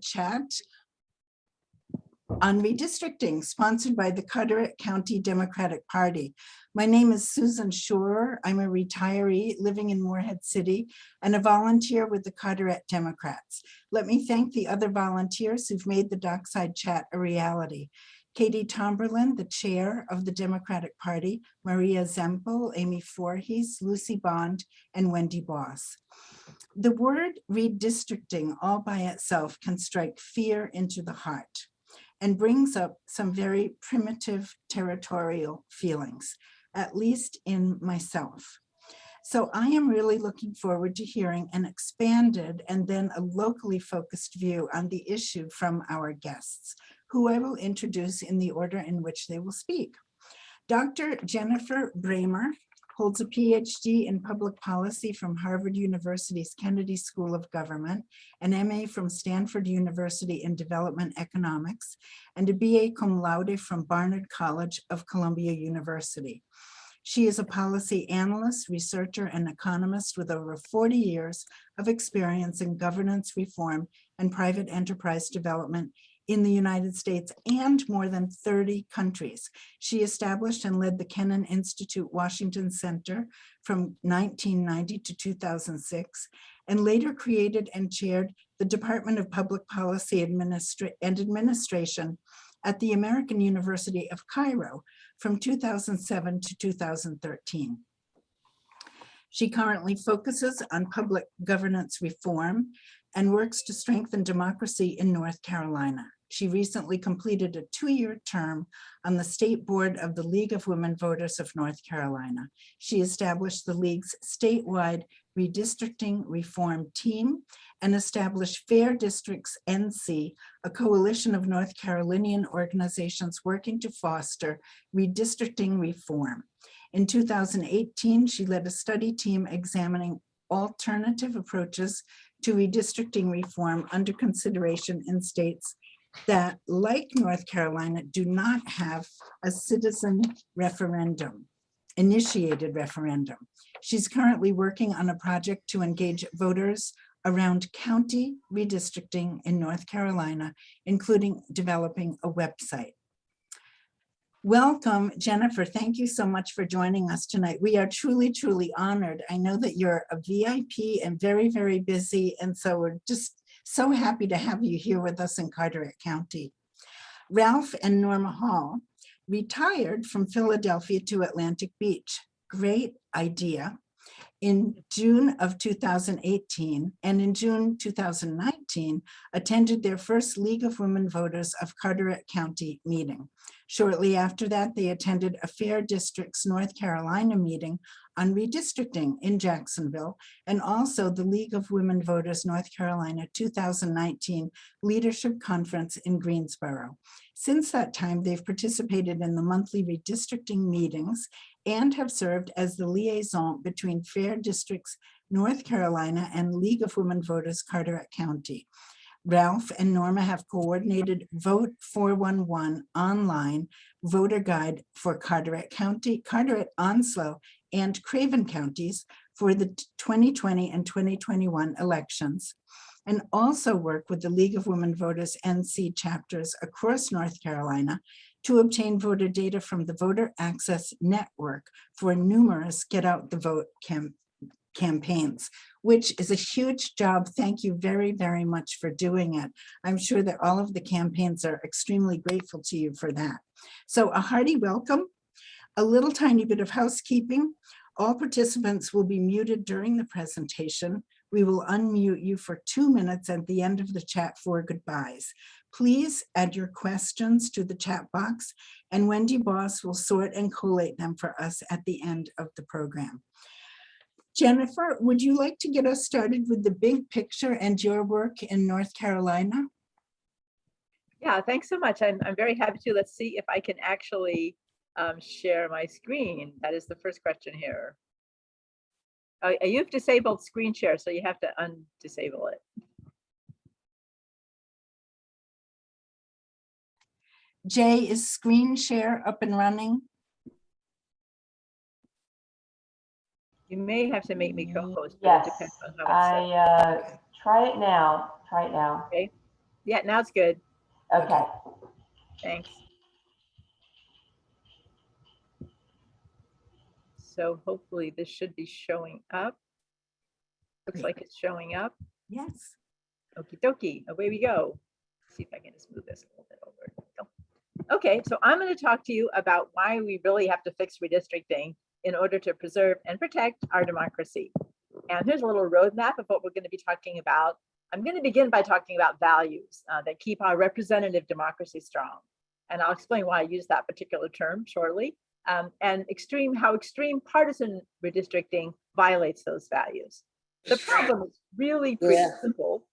chat on redistricting, sponsored by the Carteret County Democratic Party. My name is Susan Schurer. I'm a retiree living in Morehead City and a volunteer with the Carteret Democrats. Let me thank the other volunteers who've made the Dockside chat a reality. Katie Tomberlin, the chair of the Democratic Party, Maria Zempel, Amy Voorhees, Lucy Bond, and Wendy Boss. The word redistricting all by itself can strike fear into the heart and brings up some very primitive territorial feelings, at least in myself. So I am really looking forward to hearing an expanded and then a locally focused view on the issue from our guests, who I will introduce in the order in which they will speak. Dr. Jennifer Bramer holds a PhD in public policy from Harvard University's Kennedy School of Government, an MA from Stanford University in Development Economics, and a BA cum laude from Barnard College of Columbia University. She is a policy analyst, researcher, and economist with over 40 years of experience in governance reform and private enterprise development in the United States and more than 30 countries. She established and led the Kennan Institute Washington Center from 1990 to 2006, and later created and chaired the Department of Public Policy and Administration at the American University of Cairo from 2007 to 2013. She currently focuses on public governance reform and works to strengthen democracy in North Carolina. She recently completed a 2-year term on the State Board of the League of Women Voters of North Carolina. She established the League's statewide redistricting reform team and established Fair Districts NC, a coalition of North Carolinian organizations working to foster redistricting reform. In 2018, she led a study team examining alternative approaches to redistricting reform under consideration in states that, like North Carolina, do not have a citizen referendum, initiated referendum. She's currently working on a project to engage voters around county redistricting in North Carolina, including developing a website. Welcome, Jennifer. Thank you so much for joining us tonight. We are truly, truly honored. I know that you're a VIP and very, very busy, and so we're just so happy to have you here with us in Carteret County. Ralph and Norma Hall retired from Philadelphia to Atlantic Beach. Great idea. In June of 2018 and in June 2019, attended their first League of Women Voters of Carteret County meeting. Shortly after that, they attended a Fair Districts North Carolina meeting on redistricting in Jacksonville, and also the League of Women Voters North Carolina 2019 Leadership Conference in Greensboro. Since that time, they've participated in the monthly redistricting meetings and have served as the liaison between Fair Districts North Carolina and League of Women Voters Carteret County. Ralph and Norma have coordinated Vote 411 online voter guide for Carteret County, Carteret, Onslow, and Craven counties for the 2020 and 2021 elections, and also work with the League of Women Voters NC chapters across North Carolina to obtain voter data from the Voter Access Network for numerous Get Out the Vote campaigns, which is a huge job. Thank you very, very much for doing it. I'm sure that all of the campaigns are extremely grateful to you for that. So a hearty welcome. A little tiny bit of housekeeping. All participants will be muted during the presentation. We will unmute you for 2 minutes at the end of the chat for goodbyes. Please add your questions to the chat box, and Wendy Boss will sort and collate them for us at the end of the program. Jennifer, would you like to get us started with the big picture and your work in North Carolina? Yeah, thanks so much. I'm very happy to. Let's see if I can actually share my screen. That is the first question here. You've disabled screen share, so you have to undisable it. Jay, is screen share up and running? You may have to make me co-host. Yes, try it now. Try it now. Okay. Yeah, now it's good. Okay. Thanks. So hopefully this should be showing up. Looks Great. like it's showing up. Yes. Okie dokie, away we go. Let's see if I can just move this a little bit over. Go. Okay, so I'm going to talk to you about why we really have to fix redistricting in order to preserve and protect our democracy. And here's a little roadmap of what we're going to be talking about. I'm going to begin by talking about values that keep our representative democracy strong. And I'll explain why I use that particular term shortly. And how extreme partisan redistricting violates those values. The problem is really pretty simple,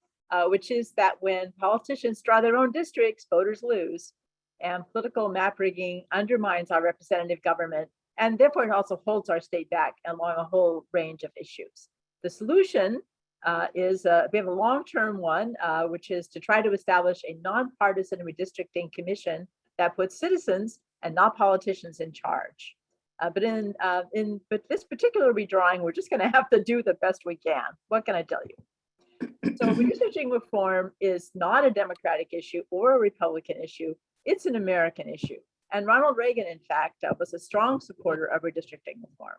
which is that when politicians draw their own districts, voters lose. And political map rigging undermines our representative government, and therefore it also holds our state back along a whole range of issues. The solution is we have a long-term one, which is to try to establish a nonpartisan redistricting commission that puts citizens and not politicians in charge. But this particular redrawing, we're just going to have to do the best we can. What can I tell you? So redistricting reform is not a Democratic issue or a Republican issue. It's an American issue. And Ronald Reagan, in fact, was a strong supporter of redistricting reform.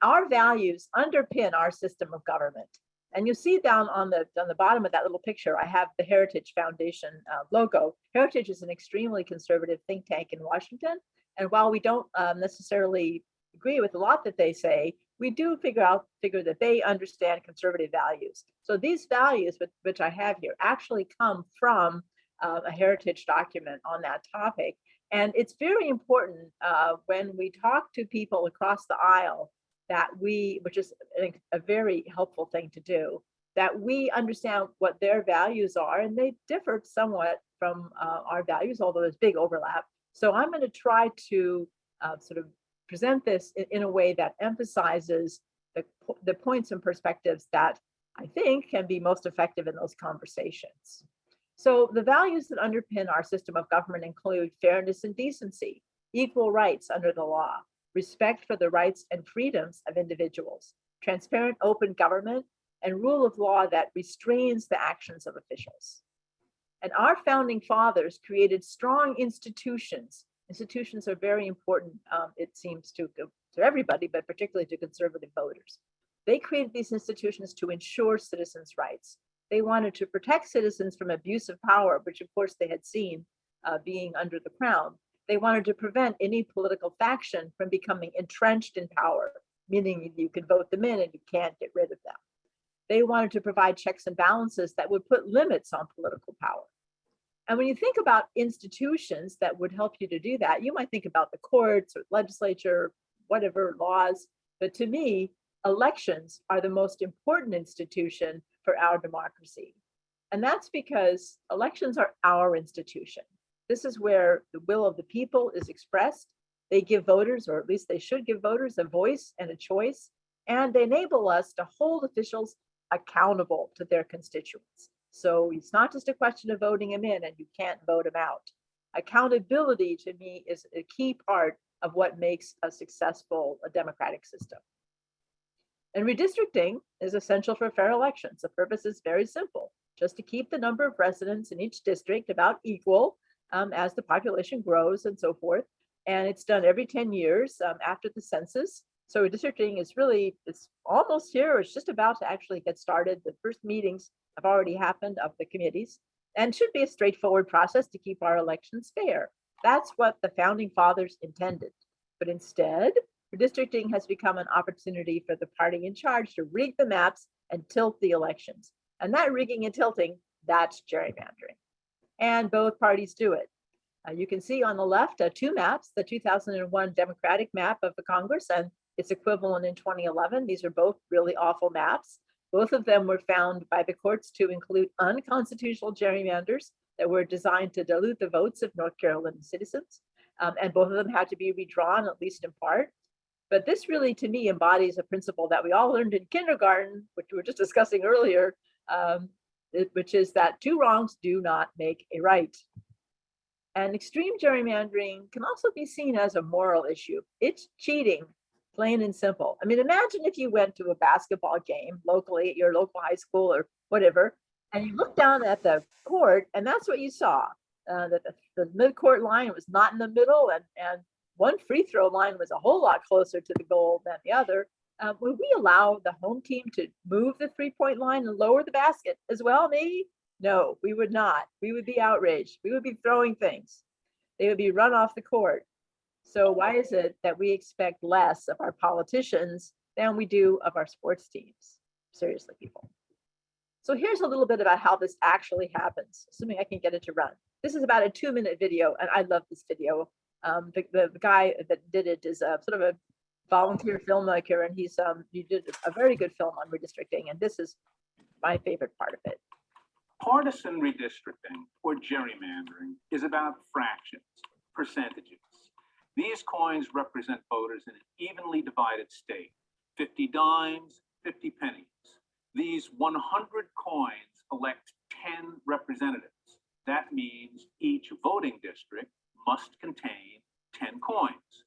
Our values underpin our system of government. And you see down on the bottom of that little picture, I have the Heritage Foundation logo. Heritage is an extremely conservative think tank in Washington. And while we don't necessarily agree with a lot that they say, we do figure that they understand conservative values. So these values, which I have here, actually come from a heritage document on that topic. And it's very important when we talk to people across the aisle which is a very helpful thing to do, that we understand what their values are, and they differ somewhat from our values, although there's big overlap. So I'm going to try to sort of present this in a way that emphasizes the points and perspectives that I think can be most effective in those conversations. So the values that underpin our system of government include fairness and decency, equal rights under the law, respect for the rights and freedoms of individuals, transparent, open government, and rule of law that restrains the actions of officials. And our founding fathers created strong institutions. Institutions are very important, it seems, to everybody, but particularly to conservative voters. They created these institutions to ensure citizens' rights. They wanted to protect citizens from abuse of power, which of course they had seen being under the crown. They wanted to prevent any political faction from becoming entrenched in power, meaning you could vote them in and you can't get rid of them. They wanted to provide checks and balances that would put limits on political power. And when you think about institutions that would help you to do that, you might think about the courts or legislature, whatever laws. But to me, elections are the most important institution for our democracy. And that's because elections are our institution. This is where the will of the people is expressed. They give voters, or at least they should give voters, a voice and a choice. And they enable us to hold officials accountable to their constituents. So it's not just a question of voting them in and you can't vote them out. Accountability, to me, is a key part of what makes a successful democratic system. And redistricting is essential for fair elections. The purpose is very simple, just to keep the number of residents in each district about equal as the population grows and so forth. And it's done every 10 years after the census. So redistricting is it's almost here. It's just about to actually get started. The first meetings have already happened of the committees, and should be a straightforward process to keep our elections fair. That's what the founding fathers intended. But instead, redistricting has become an opportunity for the party in charge to rig the maps and tilt the elections. And that rigging and tilting, that's gerrymandering. And both parties do it. You can see on the left two maps, the 2001 Democratic map of the Congress and its equivalent in 2011. These are both really awful maps. Both of them were found by the courts to include unconstitutional gerrymanders that were designed to dilute the votes of North Carolina citizens. And both of them had to be redrawn, at least in part. But this really, to me, embodies a principle that we all learned in kindergarten, which we were just discussing earlier, which is that two wrongs do not make a right. And extreme gerrymandering can also be seen as a moral issue. It's cheating, plain and simple. I mean, imagine if you went to a basketball game locally at your local high school or whatever, And you look down at the court, and that's what you saw. That the mid-court line was not in the middle, and one free throw line was a whole lot closer to the goal than the other. Would we allow the home team to move the 3-point line and lower the basket as well, maybe? No, we would not. We would be outraged. We would be throwing things. They would be run off the court. So why is it that we expect less of our politicians than we do of our sports teams? Seriously, people. So here's a little bit about how this actually happens, assuming I can get it to run. This is about a 2-minute video, and I love this video. The guy that did it is a sort of a volunteer filmmaker, and he did a very good film on redistricting, and this is my favorite part of it. Partisan redistricting, or gerrymandering, is about fractions, percentages. These coins represent voters in an evenly divided state, 50 dimes, 50 pennies. These 100 coins elect 10 representatives. That means each voting district must contain 10 coins.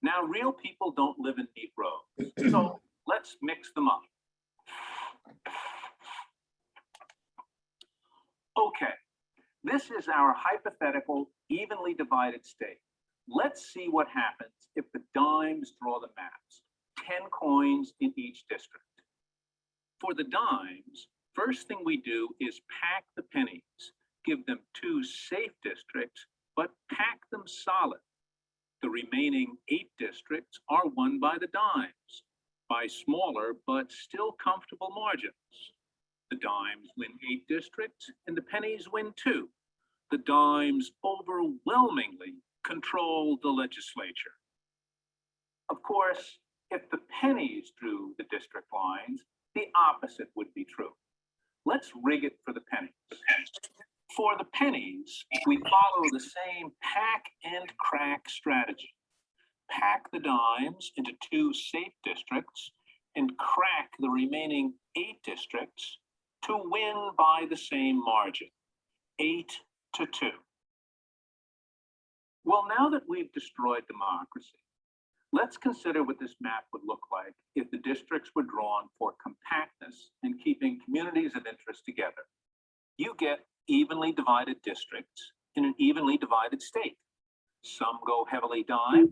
Now, real people don't live in neat rows, so let's mix them up. Okay, this is our hypothetical evenly divided state. Let's see what happens if the dimes draw the maps, 10 coins in each district. For the dimes, first thing we do is pack the pennies, give them 2 safe districts, but pack them solid. The remaining 8 districts are won by the dimes, by smaller but still comfortable margins. The dimes win 8 districts and the pennies win 2. The dimes overwhelmingly control the legislature. Of course, if the pennies drew the district lines, the opposite would be true. Let's rig it for the pennies. For the pennies, we follow the same pack and crack strategy. Pack the dimes into 2 safe districts and crack the remaining 8 districts to win by the same margin, 8-2. Well, now that we've destroyed democracy, let's consider what this map would look like if the districts were drawn for compactness and keeping communities of interest together. You get evenly divided districts in an evenly divided state. Some go heavily dime,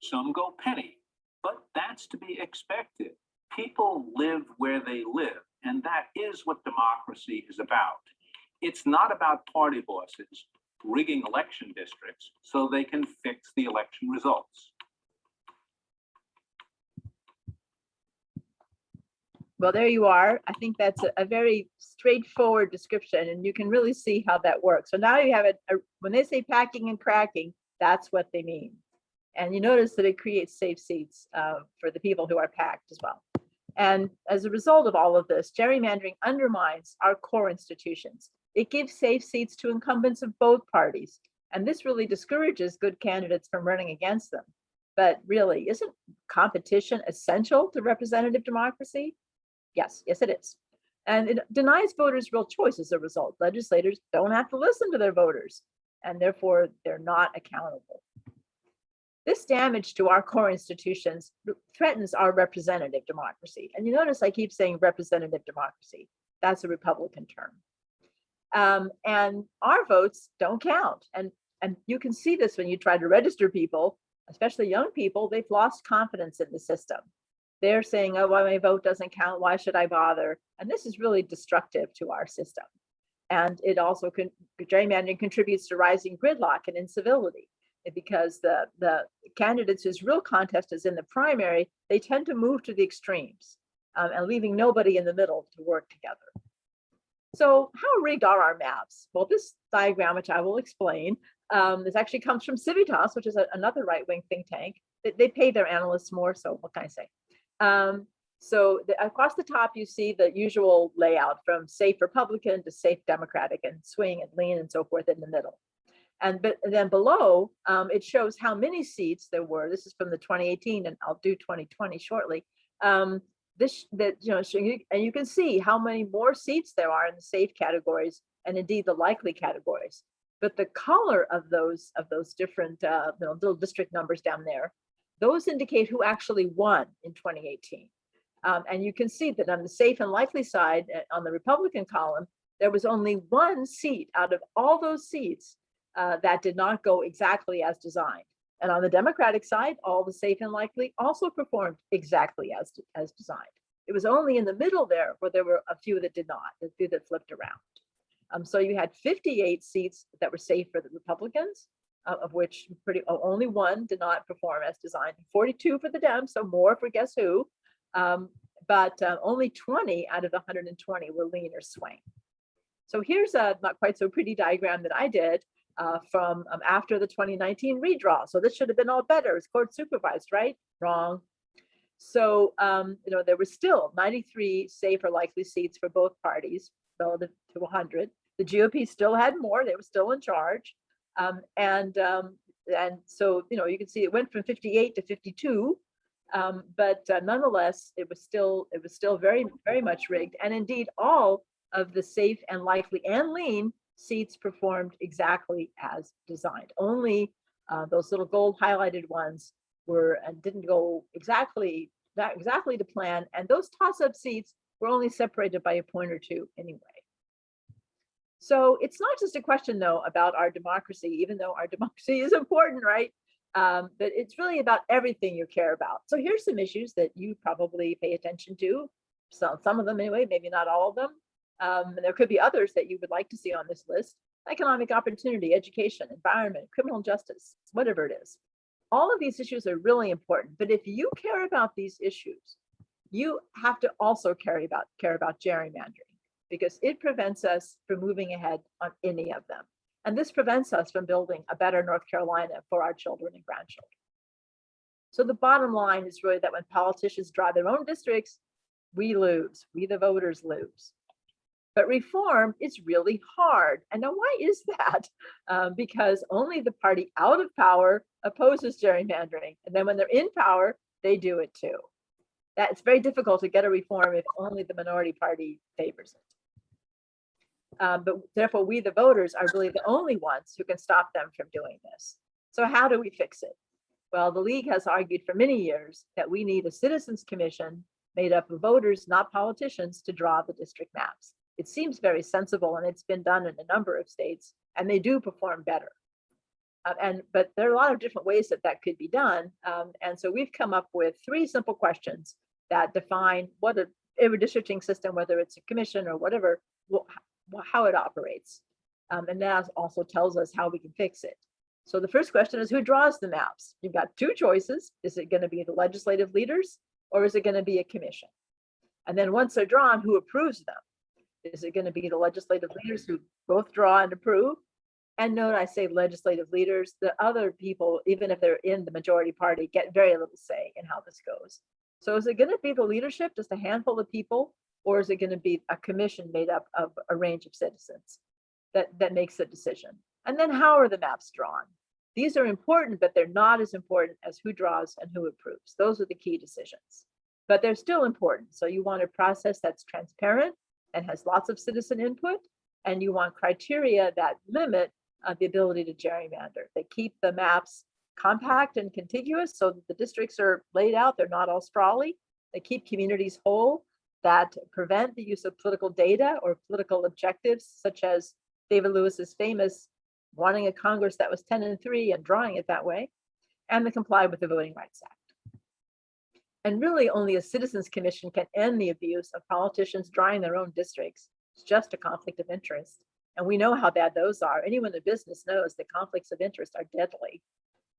some go penny, but that's to be expected. People live where they live, and that is what democracy is about. It's not about party bosses rigging election districts so they can fix the election results. Well, there you are. I think that's a very straightforward description, and you can really see how that works. So now you have it, when they say packing and cracking, that's what they mean. And you notice that it creates safe seats for the people who are packed as well. And as a result of all of this, gerrymandering undermines our core institutions. It gives safe seats to incumbents of both parties. And this really discourages good candidates from running against them. But really, isn't competition essential to representative democracy? Yes, it is. And it denies voters real choice as a result. Legislators don't have to listen to their voters, and therefore they're not accountable. This damage to our core institutions threatens our representative democracy. And you notice I keep saying representative democracy. That's a Republican term. And our votes don't count. And you can see this when you try to register people, especially young people. They've lost confidence in the system. They're saying, oh, well, my vote doesn't count. Why should I bother? And this is really destructive to our system. And it also, gerrymandering contributes to rising gridlock and incivility, because the candidates whose real contest is in the primary, they tend to move to the extremes and leaving nobody in the middle to work together. So how rigged are our maps? Well, this diagram, which I will explain, this actually comes from Civitas, which is another right-wing think tank. They pay their analysts more, so what can I say? So across the top, you see the usual layout from safe Republican to safe Democratic and swing and lean and so forth in the middle. And then below, it shows how many seats there were. This is from the 2018, and I'll do 2020 shortly. And you can see how many more seats there are in the safe categories and indeed the likely categories. But the color of those different little district numbers down there, those indicate who actually won in 2018. And you can see that on the safe and likely side, on the Republican column, there was only one seat out of all those seats that did not go exactly as designed. And on the Democratic side, all the safe and likely also performed exactly as designed. It was only in the middle there where there were a few that did not, a few that flipped around. So you had 58 seats that were safe for the Republicans, of which only one did not perform as designed, 42 for the Dems, so more for guess who, but only 20 out of the 120 were lean or swing. So here's a not quite so pretty diagram that I did from after the 2019 redraw. So this should have been all better. It's court supervised, right? Wrong. So, there were still 93 safe or likely seats for both parties relative to 100. The GOP still had more. They were still in charge. And so, you can see it went from 58 to 52. But nonetheless, it was still very, very much rigged. And indeed, all of the safe and likely and lean seats performed exactly as designed. Only those little gold highlighted ones were and didn't go exactly to plan. And those toss-up seats were only separated by a point or two anyway. So it's not just a question, though, about our democracy, even though our democracy is important, right? But it's really about everything you care about. So here's some issues that you probably pay attention to. So some of them anyway, maybe not all of them. And there could be others that you would like to see on this list: economic opportunity, education, environment, criminal justice, whatever it is. All of these issues are really important. But if you care about these issues, you have to also care about gerrymandering, because it prevents us from moving ahead on any of them. And this prevents us from building a better North Carolina for our children and grandchildren. So the bottom line is really that when politicians draw their own districts, we lose, we the voters lose. But reform is really hard. And now why is that? Because only the party out of power opposes gerrymandering. And then when they're in power, they do it too. It's very difficult to get a reform if only the minority party favors it. But therefore, we the voters are really the only ones who can stop them from doing this. So how do we fix it? Well, the League has argued for many years that we need a citizens commission made up of voters, not politicians, to draw the district maps. It seems very sensible, and it's been done in a number of states, and they do perform better. But there are a lot of different ways that could be done. And so we've come up with 3 simple questions that define what a redistricting system, whether it's a commission or whatever, how it operates. And that also tells us how we can fix it. So the first question is, who draws the maps? You've got 2 choices. Is it going to be the legislative leaders, or is it going to be a commission? And then once they're drawn, who approves them? Is it going to be the legislative leaders who both draw and approve? And note, I say legislative leaders, the other people, even if they're in the majority party, get very little say in how this goes. So is it going to be the leadership, just a handful of people, or is it going to be a commission made up of a range of citizens that makes the decision? And then how are the maps drawn? These are important, but they're not as important as who draws and who approves. Those are the key decisions, but they're still important. So you want a process that's transparent and has lots of citizen input, and you want criteria that limit the ability to gerrymander. They keep the maps compact and contiguous so that the districts are laid out, they're not all sprawly. They keep communities whole, that prevent the use of political data or political objectives, such as David Lewis's famous wanting a Congress that was 10-3 and drawing it that way, and they comply with the Voting Rights Act. And really only a citizens commission can end the abuse of politicians drawing their own districts. It's just a conflict of interest. And we know how bad those are. Anyone in business knows that conflicts of interest are deadly.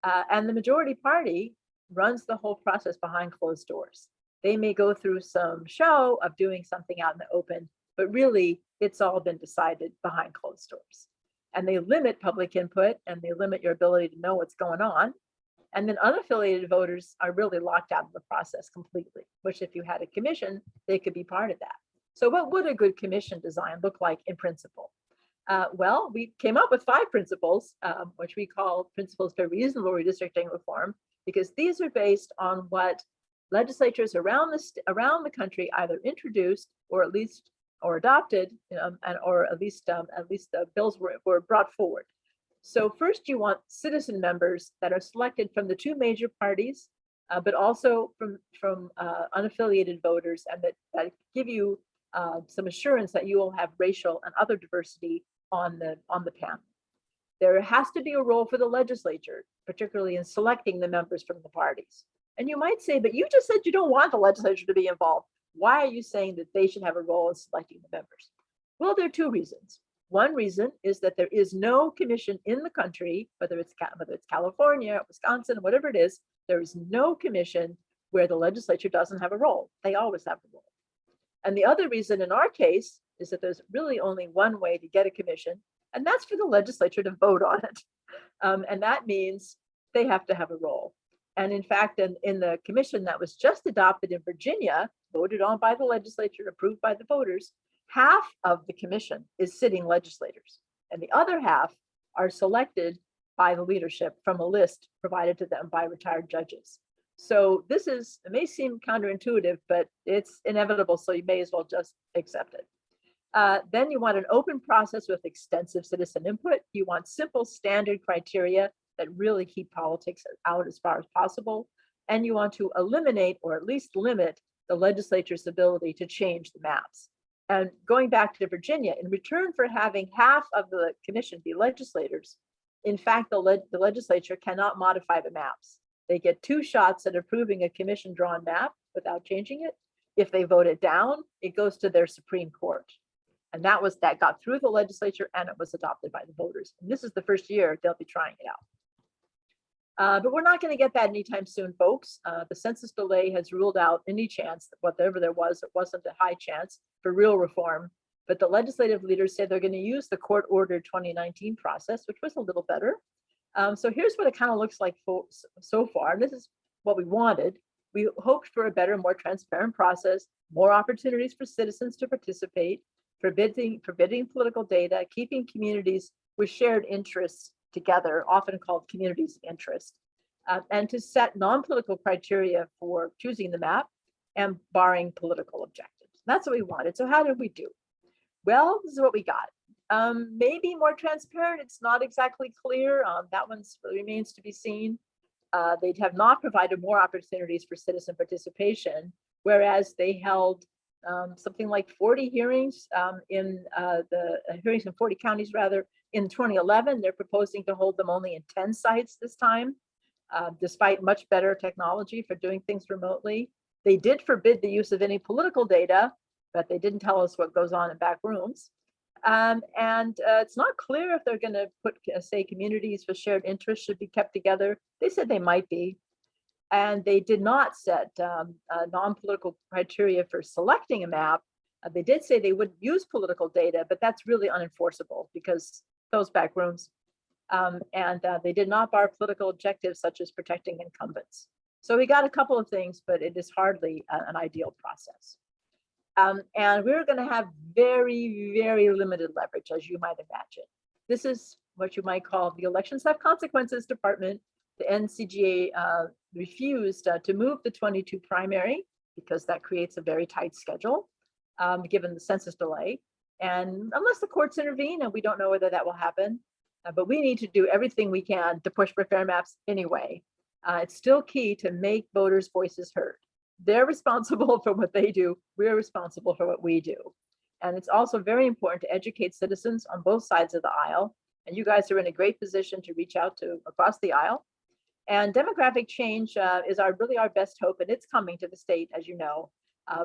And the majority party runs the whole process behind closed doors. They may go through some show of doing something out in the open, but really it's all been decided behind closed doors. And they limit public input, and they limit your ability to know what's going on. And then unaffiliated voters are really locked out of the process completely, which if you had a commission, they could be part of that. So what would a good commission design look like in principle? Well, we came up with 5 principles, which we call principles for reasonable redistricting reform, because these are based on what legislatures around the country either introduced or adopted, or at least the bills were brought forward. So first, you want citizen members that are selected from the 2 major parties, but also from unaffiliated voters, and that give you some assurance that you will have racial and other diversity on the panel. There has to be a role for the legislature, particularly in selecting the members from the parties. And you might say, but you just said you don't want the legislature to be involved. Why are you saying that they should have a role in selecting the members? Well, there are two reasons. One reason is that there is no commission in the country, whether it's California, Wisconsin, whatever it is, there is no commission where the legislature doesn't have a role. They always have a role. And the other reason in our case is that there's really only one way to get a commission, and that's for the legislature to vote on it. And that means they have to have a role. And in fact, in the commission that was just adopted in Virginia, voted on by the legislature, approved by the voters, half of the commission is sitting legislators, and the other half are selected by the leadership from a list provided to them by retired judges. So this it may seem counterintuitive, but it's inevitable, so you may as well just accept it. Then you want an open process with extensive citizen input. You want simple standard criteria that really keep politics out as far as possible. And you want to eliminate or at least limit the legislature's ability to change the maps. And going back to Virginia, in return for having half of the commission be legislators, in fact, the legislature cannot modify the maps. They get 2 shots at approving a commission-drawn map without changing it. If they vote it down, it goes to their Supreme Court. And that got through the legislature and it was adopted by the voters. And this is the first year they'll be trying it out. But we're not going to get that anytime soon, folks. The census delay has ruled out any chance that whatever there was, it wasn't a high chance for real reform. But the legislative leaders say they're going to use the court-ordered 2019 process, which was a little better. So here's what it kind of looks like so far. This is what we wanted. We hoped for a better, more transparent process, more opportunities for citizens to participate, forbidding political data, keeping communities with shared interests together, often called communities of interest, and to set non-political criteria for choosing the map and barring political objectives. That's what we wanted. So how did we do? Well, this is what we got. Maybe more transparent. It's not exactly clear. That one remains to be seen. They have not provided more opportunities for citizen participation, whereas they held something like 40 hearings in hearings in 40 counties rather. In 2011, they're proposing to hold them only in 10 sites this time, despite much better technology for doing things remotely. They did forbid the use of any political data, but they didn't tell us what goes on in back rooms. It's not clear if they're going to say communities with shared interests should be kept together. They said they might be. And they did not set non-political criteria for selecting a map. They did say they wouldn't use political data, but that's really unenforceable because those back rooms. They did not bar political objectives such as protecting incumbents. So we got a couple of things, but it is hardly an ideal process. And we're going to have very, very limited leverage, as you might imagine. This is what you might call the elections have consequences department. The NCGA refused to move the 22 primary because that creates a very tight schedule, given the census delay. And unless the courts intervene, and we don't know whether that will happen, but we need to do everything we can to push for fair maps anyway. It's still key to make voters' voices heard. They're responsible for what they do. We're responsible for what we do. And it's also very important to educate citizens on both sides of the aisle. And you guys are in a great position to reach out to across the aisle. And demographic change is really our best hope, and it's coming to the state, as you know,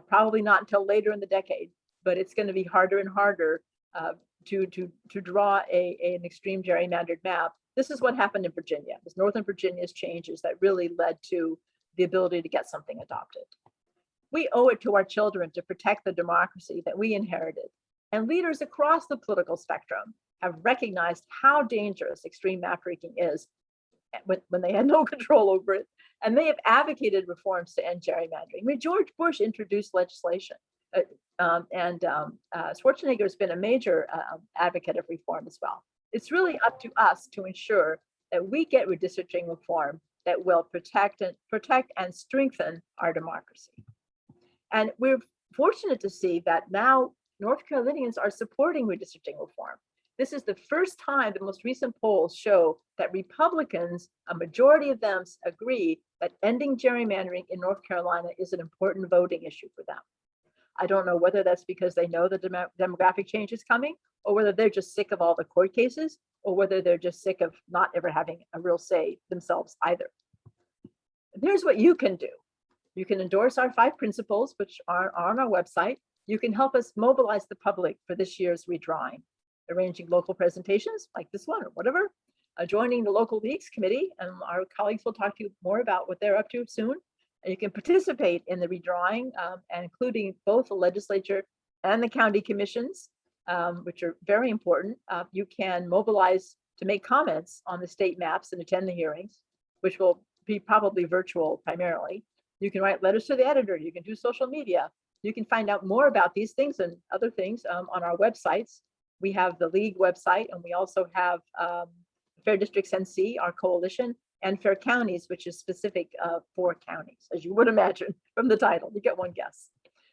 probably not until later in the decade, but it's going to be harder and harder to draw an extreme gerrymandered map. This is what happened in Virginia. This Northern Virginia's changes that really led to the ability to get something adopted. We owe it to our children to protect the democracy that we inherited. And leaders across the political spectrum have recognized how dangerous extreme map freaking is when they had no control over it. And they have advocated reforms to end gerrymandering. I mean, George Bush introduced legislation. Schwarzenegger has been a major advocate of reform as well. It's really up to us to ensure that we get redistricting reform that will protect and strengthen our democracy. And we're fortunate to see that now North Carolinians are supporting redistricting reform. This is the first time the most recent polls show that Republicans, a majority of them, agree that ending gerrymandering in North Carolina is an important voting issue for them. I don't know whether that's because they know the demographic change is coming, or whether they're just sick of all the court cases, or whether they're just sick of not ever having a real say themselves either. Here's what you can do. You can endorse our 5 principles, which are on our website. You can help us mobilize the public for this year's redrawing, arranging local presentations like this one or whatever, joining the local leagues committee, and our colleagues will talk to you more about what they're up to soon. And you can participate in the redrawing, and including both the legislature and the county commissions, which are very important. You can mobilize to make comments on the state maps and attend the hearings, which will be probably virtual primarily. You can write letters to the editor. You can do social media. You can find out more about these things and other things on our websites. We have the league website, and we also have Fair Districts NC, our coalition, and Fair Counties, which is specific for counties, as you would imagine from the title. You get one guess.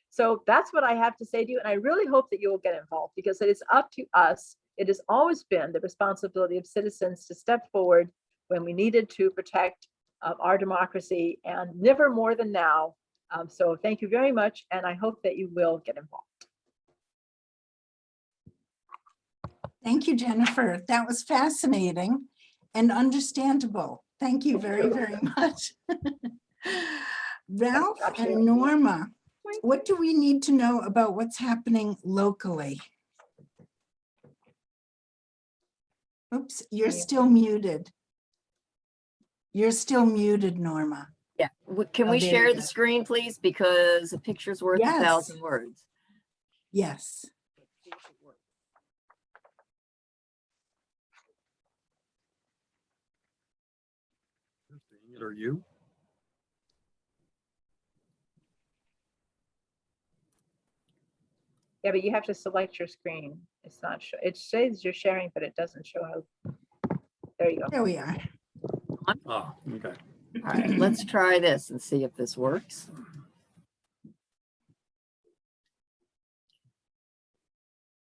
So that's what I have to say to you. And I really hope that you will get involved, because it is up to us. It has always been the responsibility of citizens to step forward when we needed to protect our democracy, and never more than now. So thank you very much. And I hope that you will get involved. Thank you, Jennifer. That was fascinating and understandable. Thank you very, very much. Ralph and Norma, what do we need to know about what's happening locally? Oops, you're still muted. You're still muted, Norma. Yeah, can we there share you the go. screen, please? Because a picture's worth Yes. 1,000 words. Yes. Are you? Yeah, but you have to select your screen. It's not, it says you're sharing, but it doesn't show how. There you go. There we are. Oh, okay. All right, let's try this and see if this works.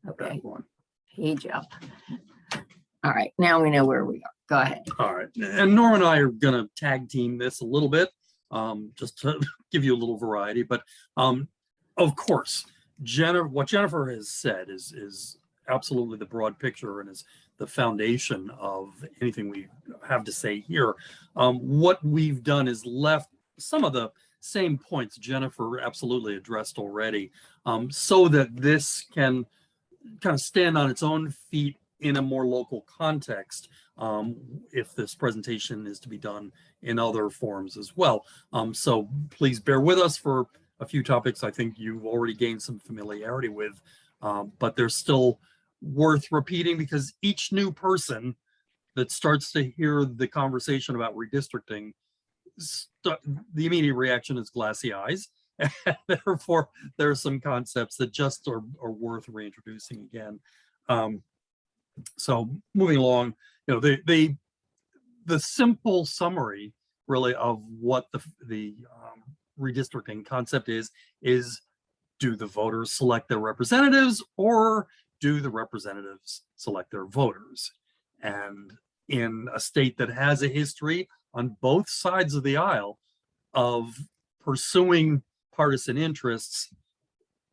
Okay, Back one. page up. All right, now we know where we are. Go ahead. All right. And Norma and I are going to tag team this a little bit, just to give you a little variety. But of course, what Jennifer has said is absolutely the broad picture and is the foundation of anything we have to say here. What we've done is left some of the same points Jennifer absolutely addressed already, so that this can kind of stand on its own feet in a more local context, if this presentation is to be done in other forms as well. So please bear with us for a few topics I think you've already gained some familiarity with, but they're still worth repeating, because each new person that starts to hear the conversation about redistricting, the immediate reaction is glassy eyes. And therefore, there are some concepts that just are worth reintroducing again. So moving along, you know, the simple summary really of what the redistricting concept is do the voters select their representatives, or do the representatives select their voters? And in a state that has a history on both sides of the aisle of pursuing partisan interests,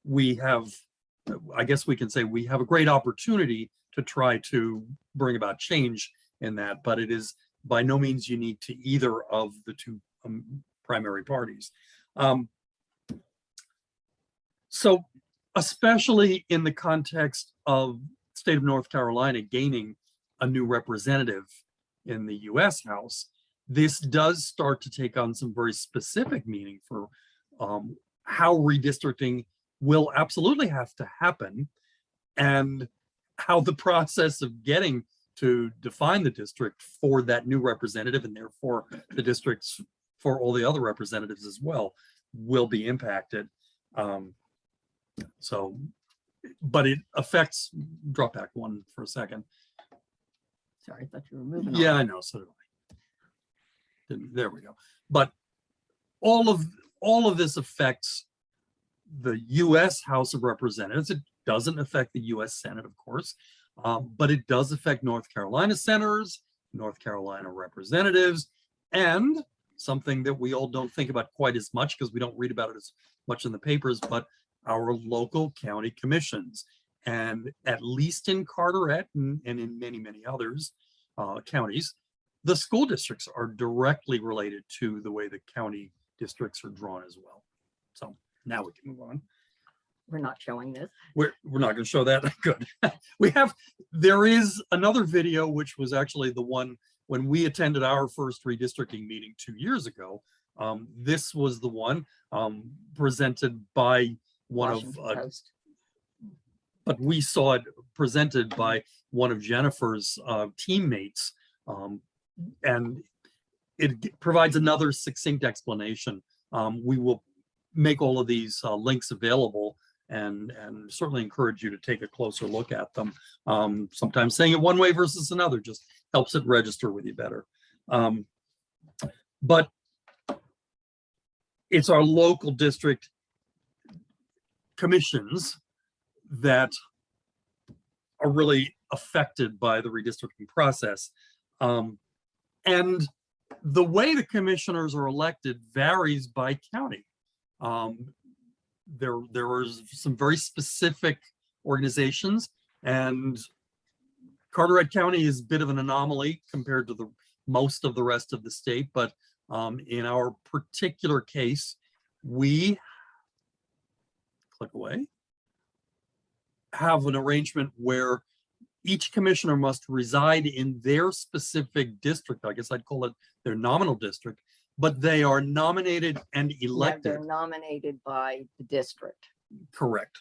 we have, I guess we can say, we have a great opportunity to try to bring about change in that, but it is by no means unique to either of the two primary parties. So especially in the context of the state of North Carolina gaining a new representative in the US House, this does start to take on some very specific meaning for how redistricting will absolutely have to happen, and how the process of getting to define the district for that new representative, and therefore the districts for all the other representatives as well, will be impacted. But it affects, drop back one for a second. Sorry, I thought you were moving Yeah, on. I know, so did I. There we go. But all of this affects the US House of Representatives. It doesn't affect the US Senate, of course, but it does affect North Carolina senators, North Carolina representatives, and something that we all don't think about quite as much because we don't read about it as much in the papers, but our local county commissions. And at least in Carteret and in many, many others counties, the school districts are directly related to the way the county districts are drawn as well. So now we can move on. We're not showing this. We're not going to show that. Good. There is another video, which was actually the one when we attended our first redistricting meeting 2 years ago. This was the one presented by one Washington of, Post. but we saw it presented by one of Jennifer's teammates. And it provides another succinct explanation. We will make all of these links available and certainly encourage you to take a closer look at them. Sometimes saying it one way versus another just helps it register with you better. But it's our local district commissions that are really affected by the redistricting process. And the way the commissioners are elected varies by county. There are some very specific organizations, and Carteret County is a bit of an anomaly compared to the most of the rest of the state. But in our particular case, we click away, have an arrangement where each commissioner must reside in their specific district. I guess I'd call it their nominal district, but they are nominated and Yeah, elected. they're nominated by the district. Correct.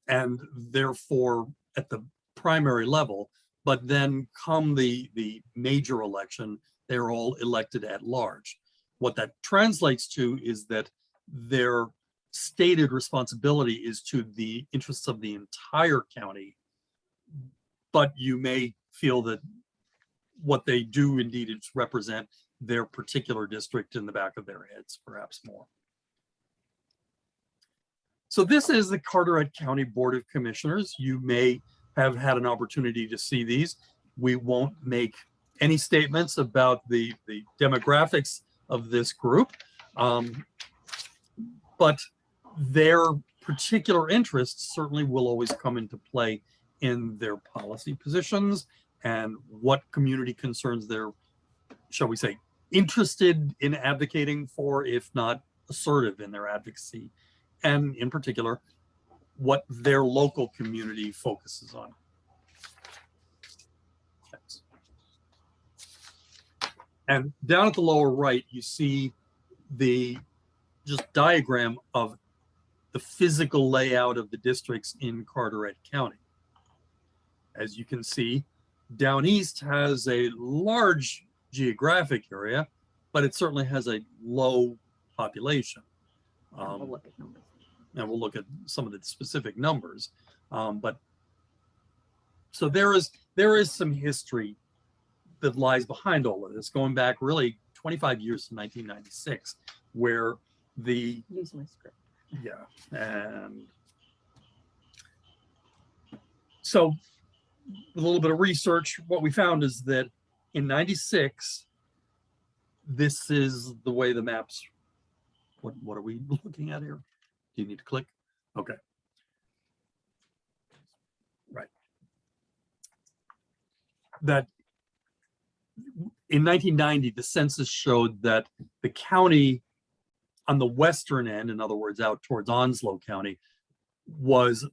And therefore at the primary level, but then come the major election, they're all elected at large. What that translates to is that their stated responsibility is to the interests of the entire county, but you may feel that what they do indeed is represent their particular district in the back of their heads, perhaps more. So this is the Carteret County Board of Commissioners. You may have had an opportunity to see these. We won't make any statements about the demographics of this group, but their particular interests certainly will always come into play in their policy positions and what community concerns they're, shall we say, interested in advocating for, if not assertive in their advocacy, and in particular, what their local community focuses on. Thanks. And down at the lower right, you see the just diagram of the physical layout of the districts in Carteret County. As you can see, down east has a large geographic area, but it certainly has a low population. We'll look at numbers. And we'll look at some of the specific numbers. But so there is some history that lies behind all of this, going back really 25 years to 1996, where the Use my script. yeah, and so with a little bit of research, what we found is that in 96, this is the way the maps, what are we looking at here? Do you need to click? Okay. Right. That in 1990, the census showed that the county on the western end, in other words, out towards Onslow County, was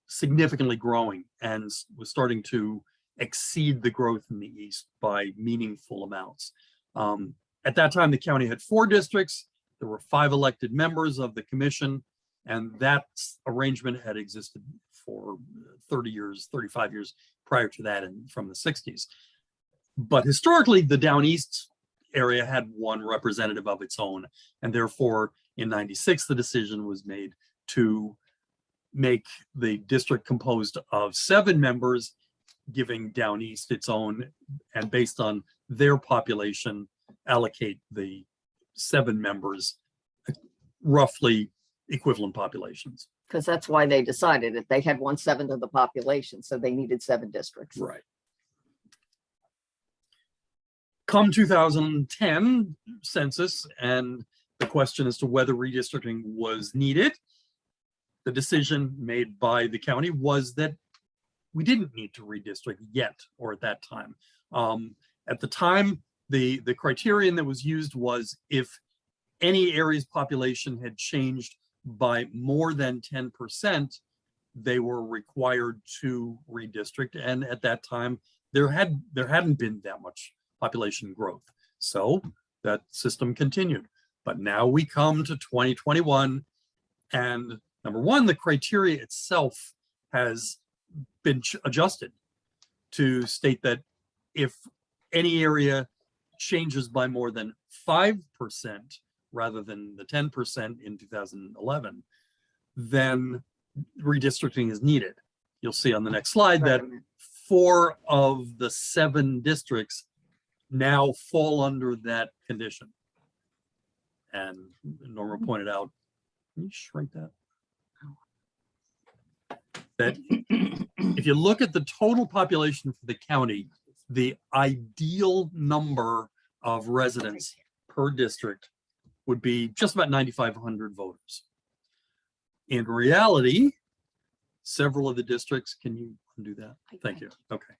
significantly growing and was starting to exceed the growth in the east by meaningful amounts. At that time, the county had 4 districts. There were 5 elected members of the commission, and that arrangement had existed for 30 years, 35 years prior to that, and from the 60s. But historically, the down east area had 1 representative of its own, and therefore in 96, the decision was made to make the district composed of 7 members, giving down east its own, and based on their population, allocate the 7 members roughly equivalent populations. Because that's why they decided that they had 1/7 of the population, so they needed 7 districts. Right. Come 2010 census, and the question as to whether redistricting was needed, the decision made by the county was that we didn't need to redistrict yet, or at that time. At the time, the criterion that was used was if any area's population had changed by more than 10%, they were required to redistrict. And at that time, there hadn't been that much population growth. So that system continued. But now we come to 2021, and number one, the criteria itself has been adjusted to state that if any area changes by more than 5% rather than the 10% in 2011, then redistricting is needed. You'll see on the next slide that 4 of the 7 districts now fall under that condition. And Norma pointed out, can you shrink that? That if you look at the total population for the county, the ideal number of residents per district would be just about 9,500 voters. In reality, several of the districts, can you undo that? Thank you. Okay.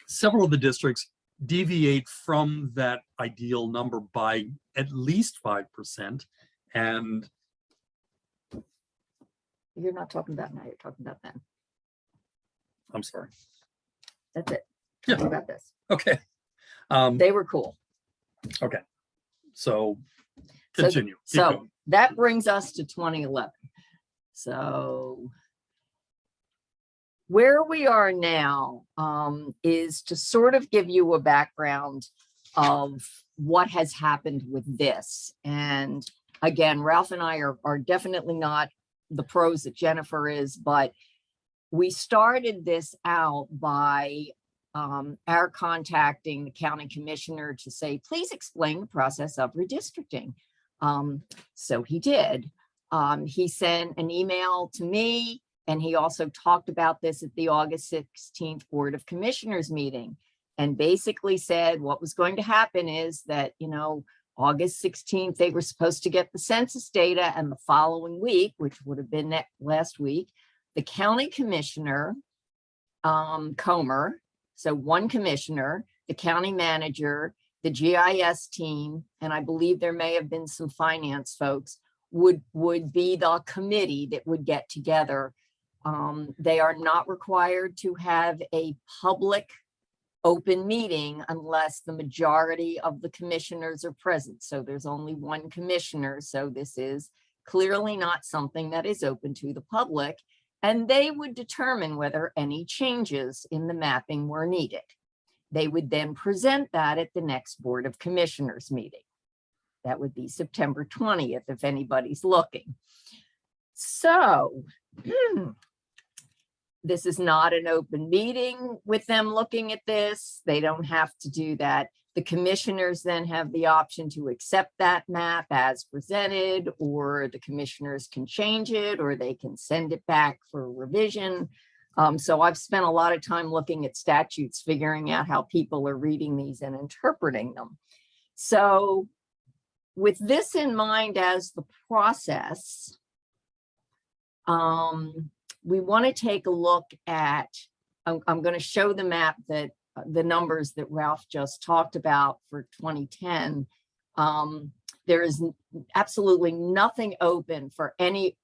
Several of the districts deviate from that ideal number by at least 5%. And You're not talking about now, you're talking about then. I'm sorry. That's it. Yeah. Talking about this. Okay. They were cool. Okay. So continue. Keep So going. that brings us to 2011. So where we are now is to sort of give you a background of what has happened with this. And again, Ralph and I are definitely not the pros that Jennifer is, but we started this out by our contacting the county commissioner to say, please explain the process of redistricting. So he did. He sent an email to me, and he also talked about this at the August 16th Board of Commissioners meeting, and basically said what was going to happen is that, you know, August 16th, they were supposed to get the census data, and the following week, which would have been that last week, the county commissioner, Comer, so one commissioner, the county manager, the GIS team, and I believe there may have been some finance folks, would be the committee that would get together. They are not required to have a public open meeting unless the majority of the commissioners are present. So there's only one commissioner. So this is clearly not something that is open to the public. And they would determine whether any changes in the mapping were needed. They would then present that at the next Board of Commissioners meeting. That would be September 20th, if anybody's looking. So this is not an open meeting with them looking at this. They don't have to do that. The commissioners then have the option to accept that map as presented, or the commissioners can change it, or they can send it back for revision. So I've spent a lot of time looking at statutes, figuring out how people are reading these and interpreting them. So with this in mind as the process, we want to take a look at, I'm going to show the map that the numbers that Ralph just talked about for 2010. There is absolutely nothing open for any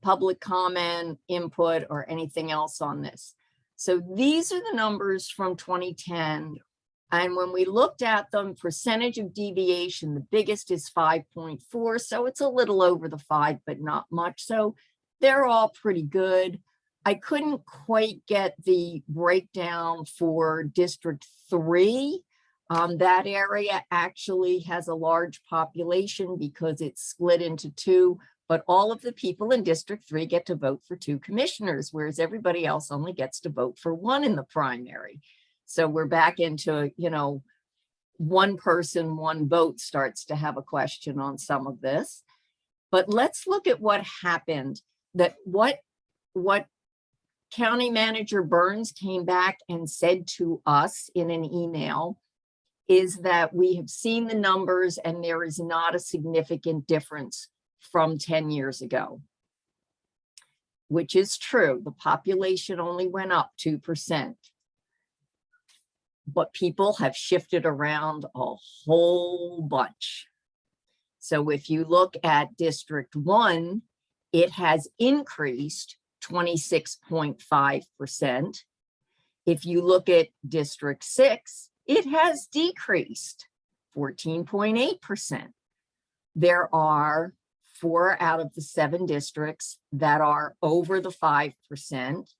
public comment, input, or anything else on this. So these are the numbers from 2010. And when we looked at them, percentage of deviation, the biggest is 5.4. So it's a little over the 5, but not much. So they're all pretty good. I couldn't quite get the breakdown for District 3. That area actually has a large population because it's split into 2, but all of the people in District 3 get to vote for 2 commissioners, whereas everybody else only gets to vote for 1 in the primary. So we're back into, you know, 1 person, 1 vote starts to have a question on some of this. But let's look at what happened, that what County Manager Burns came back and said to us in an email is that we have seen the numbers and there is not a significant difference from 10 years ago. which is true. The population only went up 2%. But people have shifted around a whole bunch. So if you look at District 1, it has increased 26.5%. If you look at District 6, it has decreased 14.8%. There are 4 out of the 7 districts that are over the 5%.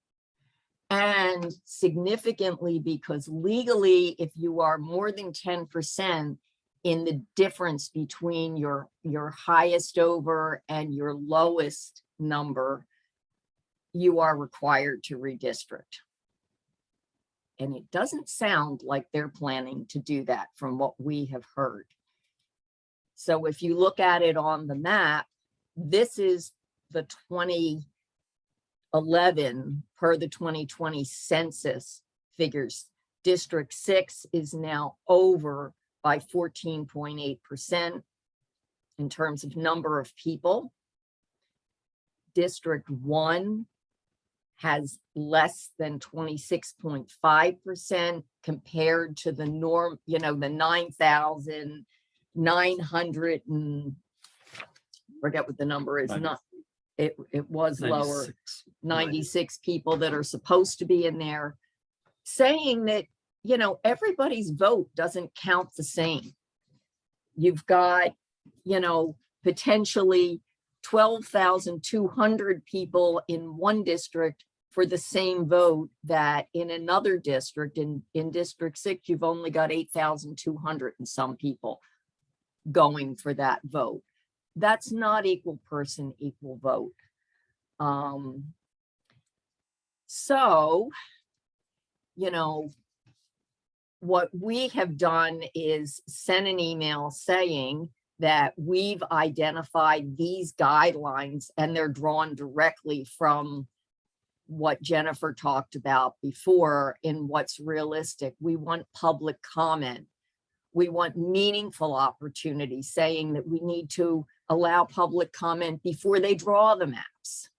And significantly, because legally, if you are more than 10% in the difference between your highest over and your lowest number, you are required to redistrict. And it doesn't sound like they're planning to do that from what we have heard. So if you look at it on the map, this is the 2011 per the 2020 census figures. District 6 is now over by 14.8% in terms of number of people. District 1 has less than 26.5% compared to the norm, you know, the 9,900 and forget what the number is. Not it was 96. Lower, 96 people that are supposed to be in there, saying that, you know, everybody's vote doesn't count the same. You've got, you know, potentially 12,200 people in one district for the same vote that in another district, in District 6, you've only got 8,200 and some people going for that vote. That's not equal person, equal vote. So, you know, what we have done is send an email saying that we've identified these guidelines and they're drawn directly from what Jennifer talked about before in what's realistic. We want public comment. We want meaningful opportunity, saying that we need to allow public comment before they draw the maps,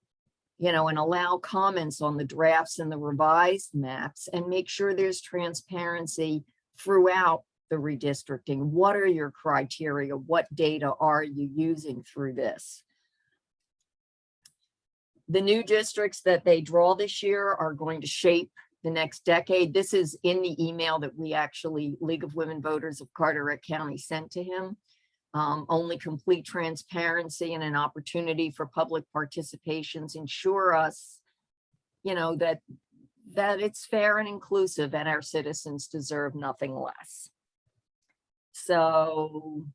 you know, and allow comments on the drafts and the revised maps, and make sure there's transparency throughout the redistricting. What are your criteria? What data are you using through this? The new districts that they draw this year are going to shape the next decade. This is in the email that we actually, League of Women Voters of Carteret County, sent to him. Only complete transparency and an opportunity for public participations ensure us, you know, that it's fair and inclusive, and our citizens deserve nothing less. So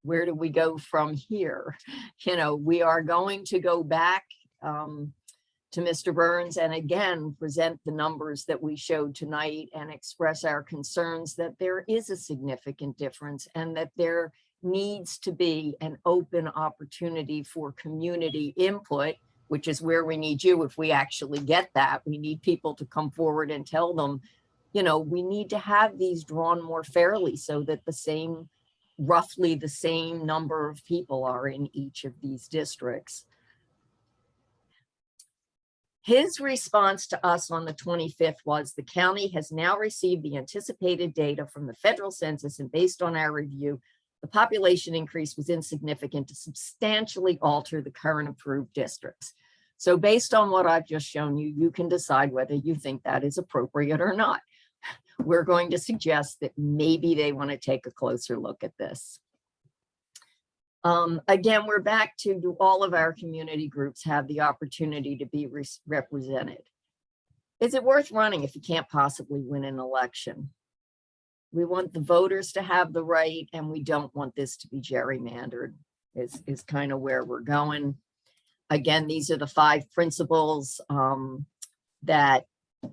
where do we go from here? You know, we are going to go back to Mr. Burns and again present the numbers that we showed tonight and express our concerns that there is a significant difference and that there needs to be an open opportunity for community input, which is where we need you. If we actually get that, we need people to come forward and tell them, you know, we need to have these drawn more fairly so that the same, roughly the same number of people are in each of these districts. His response to us on the 25th was, the county has now received the anticipated data from the federal census, and based on our review, the population increase was insignificant to substantially alter the current approved districts. So based on what I've just shown you, you can decide whether you think that is appropriate or not. We're going to suggest that maybe they want to take a closer look at this. Again, we're back to, do all of our community groups have the opportunity to be represented? Is it worth running if you can't possibly win an election? We want the voters to have the right, and we don't want this to be gerrymandered, is kind of where we're going. Again, these are the 5 principles that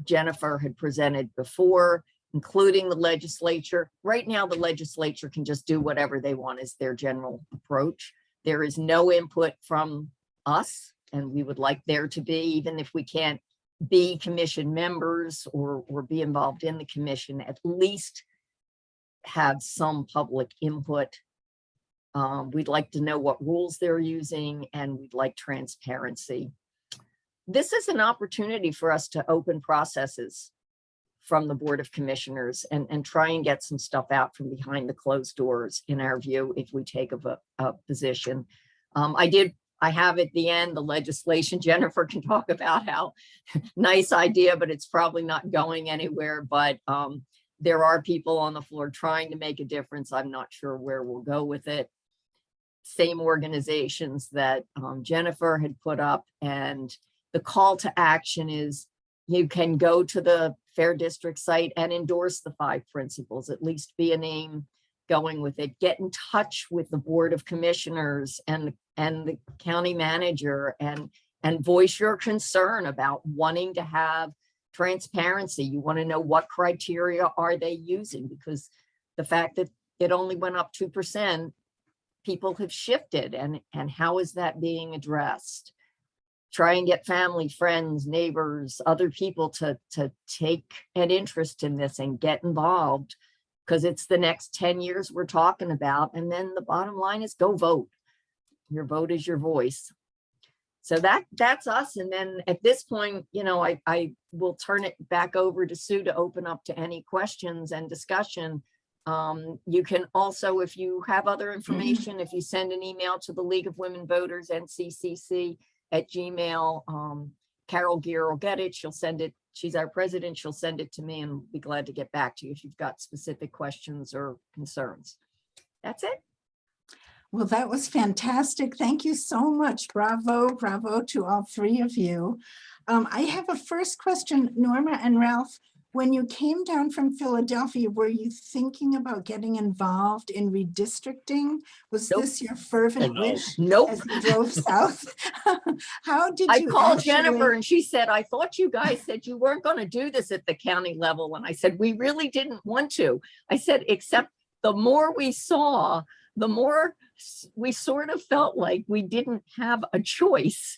Jennifer had presented before, including the legislature. Right now, the legislature can just do whatever they want is their general approach. There is no input from us, and we would like there to be, even if we can't be commission members or be involved in the commission, at least have some public input. We'd like to know what rules they're using, and we'd like transparency. this is an opportunity for us to open processes from the Board of Commissioners and try and get some stuff out from behind the closed doors, in our view, if we take a position. I have at the end the legislation. Jennifer can talk about how nice idea, but it's probably not going anywhere. But there are people on the floor trying to make a difference. I'm not sure where we'll go with it. Same organizations that Jennifer had put up, and the call to action is you can go to the Fair District site and endorse the 5 principles, at least be a name going with it. Get in touch with the Board of Commissioners and the county manager and voice your concern about wanting to have transparency. You want to know what criteria are they using, because the fact that it only went up 2%, people have shifted, and how is that being addressed? Try and get family, friends, neighbors, other people to take an interest in this and get involved, because it's the next 10 years we're talking about. And then the bottom line is go vote. Your vote is your voice. So that's us. And then at this point, you know, I will turn it back over to Sue to open up to any questions and discussion. You can also, if you have other information, if you send an email to the League of Women Voters, NCCC @gmail, Carol Gear will get it. She'll send it. She's our president. She'll send it to me, and we'll be glad to get back to you if you've got specific questions or concerns. That's it. Well, that was fantastic. Thank you so much. Bravo, bravo to all 3 of you. I have a first question, Norma and Ralph. When you came down from Philadelphia, were you thinking about getting involved in redistricting? Was Nope. this your fervent wish Nope. as you drove south? How did I you called actually... Jennifer and she said, I thought you guys said you weren't going to do this at the county level. And I said, we really didn't want to. I said, except the more we saw, the more we sort of felt like we didn't have a choice.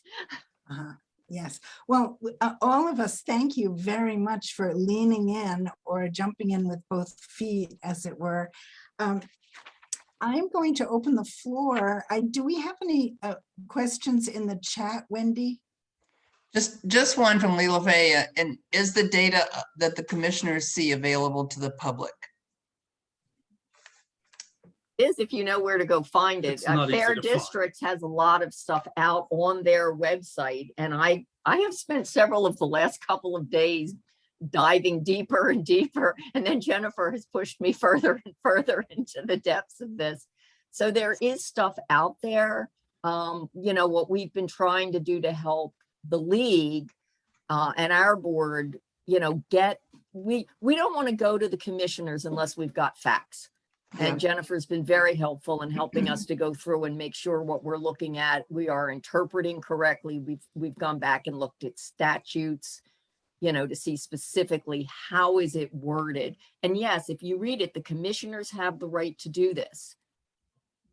Yes. Well, all of us, thank you very much for leaning in or jumping in with both feet, as it were. I'm going to open the floor. Do we have any questions in the chat, Wendy? Just one from Leila Faye. And is the data that the commissioners see available to the public? Is if you know where to go find it. It's not easy Fair to find. Districts has a lot of stuff out on their website, and I have spent several of the last couple of days diving deeper and deeper, and then Jennifer has pushed me further and further into the depths of this. So there is stuff out there. You know, what we've been trying to do to help the league and our board, you know, we don't want to go to the commissioners unless we've got facts. And Jennifer's been very helpful in helping us to go through and make sure what we're looking at, we are interpreting correctly. We've gone back and looked at statutes, you know, to see specifically how is it worded. And yes, if you read it, the commissioners have the right to do this,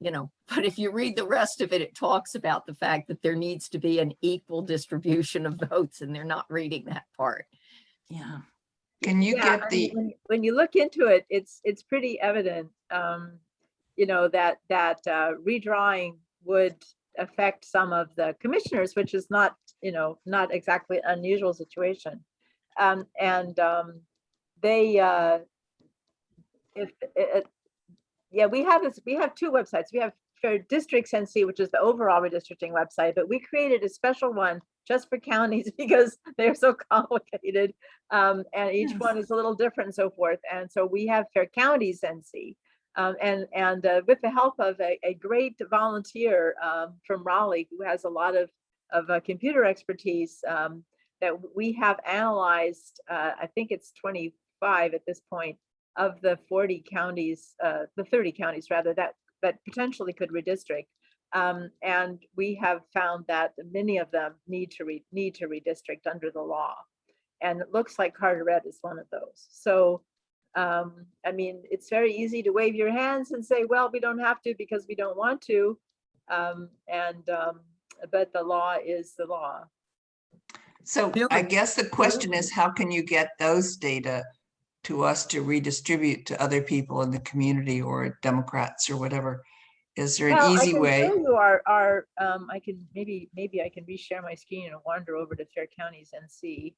you know, but if you read the rest of it, it talks about the fact that there needs to be an equal distribution of votes, and they're not reading that part. Yeah. Can you Yeah, get I the, mean, when you look into it, it's pretty evident, you know, that redrawing would affect some of the commissioners, which is not, you know, not exactly an unusual situation. We have 2 websites. We have Fair Districts NC, which is the overall redistricting website, but we created a special one just for counties because they're so complicated, and each one is a little different and so forth. And so we have Fair Counties NC, and with the help of a great volunteer from Raleigh who has a lot of computer expertise, that we have analyzed, I think it's 25 at this point, of the 40 counties, the 30 counties rather, that potentially could redistrict. And we have found that many of them need to redistrict under the law. And it looks like Carteret is one of those. So, I mean, it's very easy to wave your hands and say, well, we don't have to because we don't want to. But the law is the law. so I guess the question is, how can you get those data to us to redistribute to other people in the community or Democrats or whatever? Is there an Well, I easy can way? show you I can, maybe I can reshare my screen and wander over to Fair Counties and see.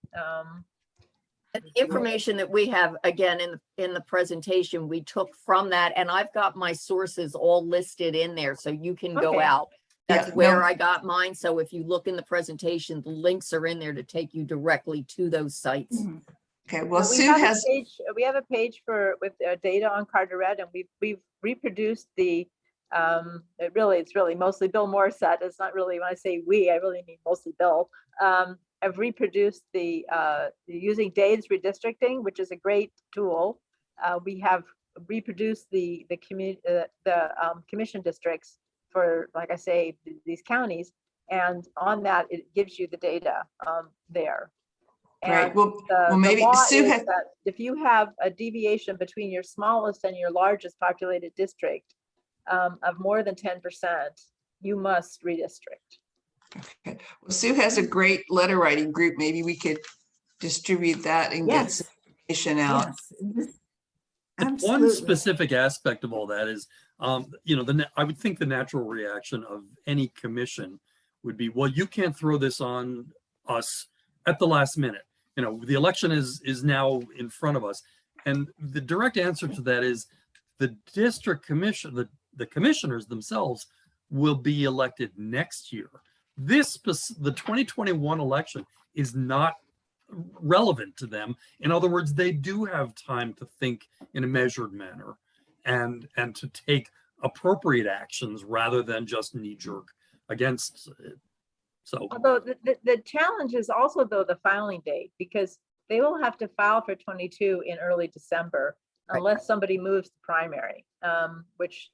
The information that we have, again, in the presentation, we took from that, and I've got my sources all listed in there, so you can go Okay. out. That's Yeah, where no. I got mine. So if you look in the presentation, the links are in there to take you directly to those sites. Mhm. Okay, well, So we Sue have a has, page, we have a page with data on Carteret, and we've reproduced the, it's really mostly Bill Morissette. It's not really, when I say we, I really mean mostly Bill. I've reproduced the using Dave's redistricting, which is a great tool. We have reproduced the commission districts for, like I say, these counties, and on that it gives you the data there. right, And well, the maybe law Sue is had, that if you have a deviation between your smallest and your largest populated district of more than 10%, you must redistrict. okay. Well, Sue has a great letter writing group. Maybe we could distribute that and get some Yes, information out. yes. This- One Absolutely. specific aspect of all that is, I would think the natural reaction of any commission would be, well, you can't throw this on us at the last minute. The election is now in front of us. And the direct answer to that is the district commission, the commissioners themselves will be elected next year. The 2021 election is not relevant to them. In other words, they do have time to think in a measured manner and to take appropriate actions rather than just knee jerk against it. So, Although the challenge is also, though, the filing date, because they will have to file for 22 in early December unless somebody moves the primary, which,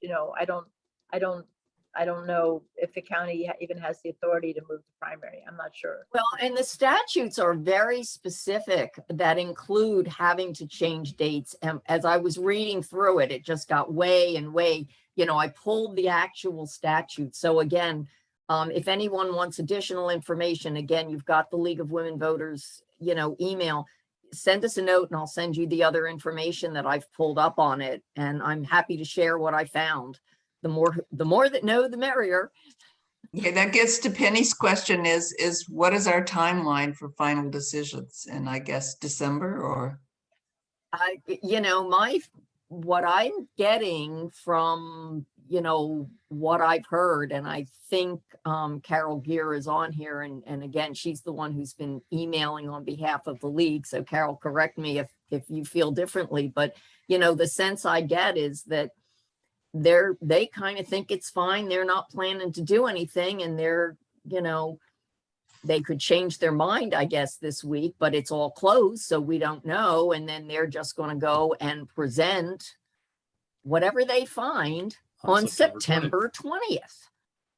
I don't know if the county even has the authority to move the primary. I'm not sure. Well, and the statutes are very specific that include having to change dates. And as I was reading through it, it just got way and way, I pulled the actual statute. So again, if anyone wants additional information, again, you've got the League of Women Voters, email, send us a note and I'll send you the other information that I've pulled up on it. And I'm happy to share what I found. The more that know, the merrier. Okay, that gets to Penny's question is what is our timeline for final decisions? And I guess December or? What I'm getting from, what I've heard, and I think Carol Gear is on here, and again, she's the one who's been emailing on behalf of the league. So Carol, correct me if you feel differently, but the sense I get is that they kind of think it's fine. They're not planning to do anything, and they could change their mind, I guess, this week, but it's all closed, so we don't know. And then they're just going to go and present whatever they find on September 20th.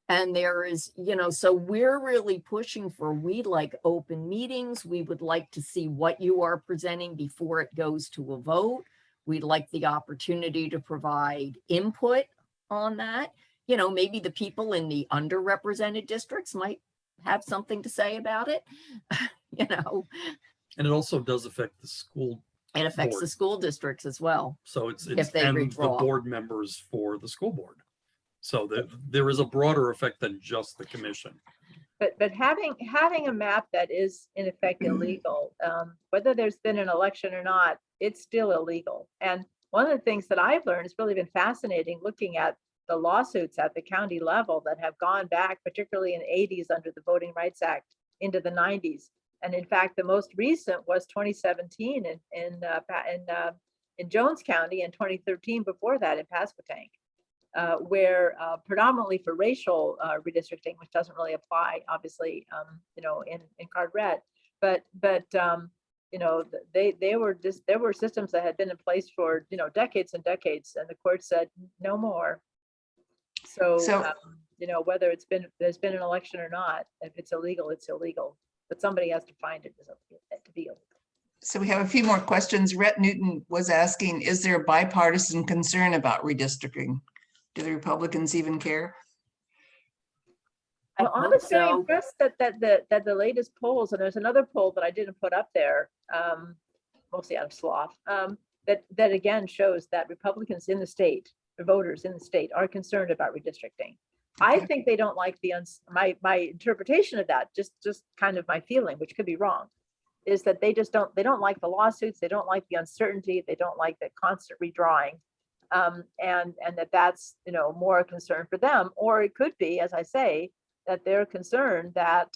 And there is, so we're really pushing for, we like open meetings. We would like to see what you are presenting before it goes to a vote. We'd like the opportunity to provide input on that. Maybe the people in the underrepresented districts might have something to say about it. and it also does affect the school. It affects the board. school districts as well. So it's if they and redraw. the board members for the school board. So that there is a broader effect than just the commission. But having a map that is in effect illegal, whether there's been an election or not, it's still illegal. And one of the things that I've learned has really been fascinating, looking at the lawsuits at the county level that have gone back, particularly in the 80s under the Voting Rights Act into the 90s. And in fact, the most recent was 2017 in Jones County, and 2013 before that in Pasquotank. Where predominantly for racial redistricting, which doesn't really apply, obviously, in Carteret, but there were systems that had been in place for decades and decades, and the court said no more. So whether there's been an election or not, if it's illegal, it's illegal. But somebody has to find it to be illegal. So we have a few more questions. Rhett Newton was asking, is there a bipartisan concern about redistricting? Do the Republicans even care? Well, I was very impressed that the latest polls, and there's another poll that I didn't put up there, mostly out of sloth, that again shows that Republicans in the state voters in the state are concerned about redistricting. I think they don't like my interpretation of that, just kind of my feeling, which could be wrong, is that they don't like the lawsuits, they don't like the uncertainty, they don't like the constant redrawing. And that's, more a concern for them. Or it could be, as I say, that they're concerned that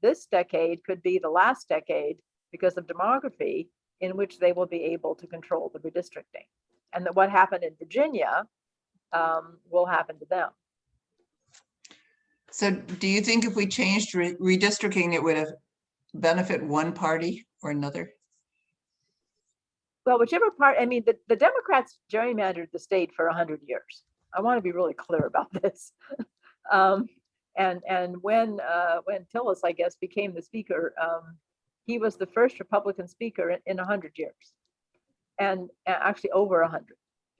this decade could be the last decade because of demography in which they will be able to control the redistricting. And that what happened in Virginia will happen to them. So do you think if we changed redistricting, it would have benefit one party or another? Well, whichever part, I mean, the Democrats gerrymandered the state for 100 years. I want to be really clear about this. And when Tillis, I guess, became the speaker, he was the first Republican speaker in 100 years, and actually over 100.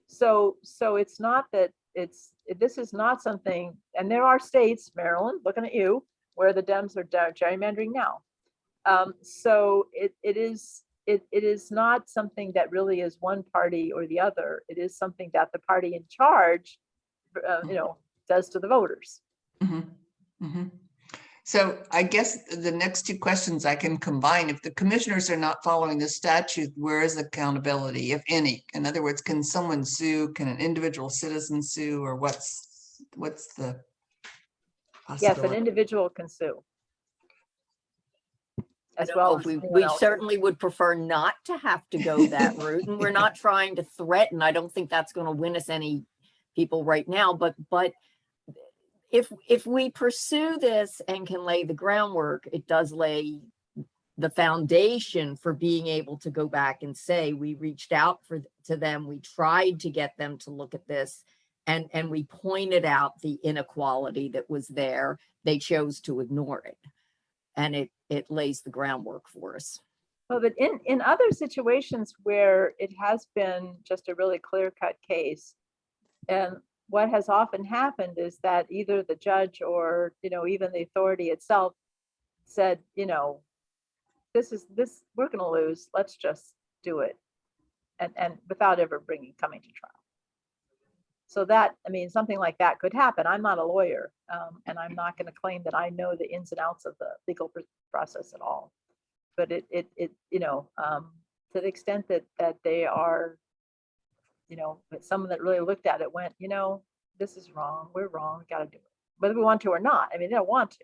So it's not that this is not something, and there are states, Maryland, looking at you, where the Dems are gerrymandering now. So it is not something that really is one party or the other. It is something that the party in charge, does to the voters. Mm-hmm. Mm-hmm. So I guess the next two questions I can combine. If the commissioners are not following the statute, where is accountability, if any? In other words, can someone sue? Can an individual citizen sue? Or what's the possibility? Yes, an individual can sue. As well as we certainly would prefer not to have to go that route, and we're not trying to threaten. I don't think that's going to win us any people right now, but if we pursue this and can lay the groundwork, it does lay the foundation for being able to go back and say we reached out to them, we tried to get them to look at this, and we pointed out the inequality that was there. They chose to ignore it, and it lays the groundwork for us. Well, but in other situations where it has been just a really clear-cut case, and what has often happened is that either the judge or, even the authority itself said, this we're going to lose, let's just do it. And without ever coming to trial. So that, something like that could happen. I'm not a lawyer, and I'm not going to claim that I know the ins and outs of the legal process at all. But it to the extent that they are, but someone that really looked at it went, this is wrong, we're wrong, we got to do it, whether we want to or not. They don't want to.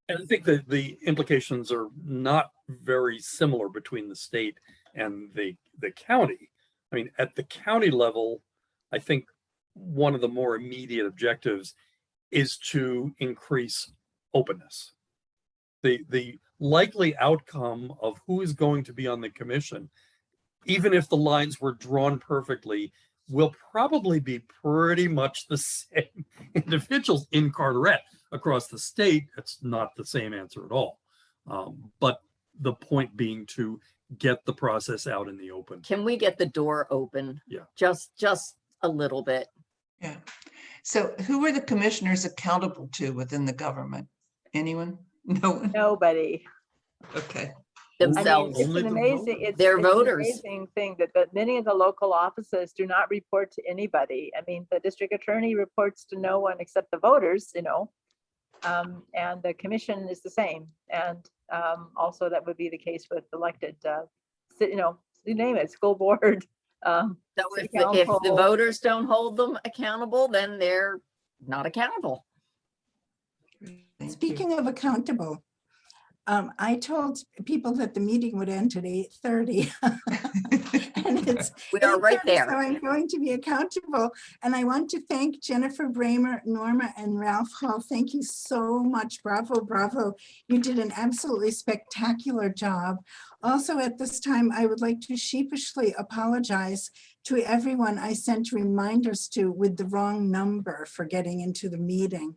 And I think that the implications are not very similar between the state and the county. At the county level, I think one of the more immediate objectives is to increase openness. The likely outcome of who is going to be on the commission, even if the lines were drawn perfectly, will probably be pretty much the same individuals in Carteret. Across the state, it's not the same answer at all. But the point being to get the process out in the open. Can we get the door open? Yeah. Just a little bit. Yeah. So who are the commissioners accountable to within the government? Anyone? No one? Nobody. Okay. Themselves. It's an amazing, Their it's voters. an amazing thing that many of the local offices do not report to anybody. The district attorney reports to no one except the voters, and the commission is the same. And also that would be the case with elected, you name it, school board. So if the voters don't hold them accountable, then they're not accountable. Speaking of accountable, I told people that the meeting would end at 8:30. And it's We are right 8:30, there. So I'm going to be accountable. And I want to thank Jennifer Bramer, Norma, and Ralph Hall. Thank you so much. Bravo, bravo. You did an absolutely spectacular job. Also, at this time, I would like to sheepishly apologize to everyone I sent reminders to with the wrong number for getting into the meeting.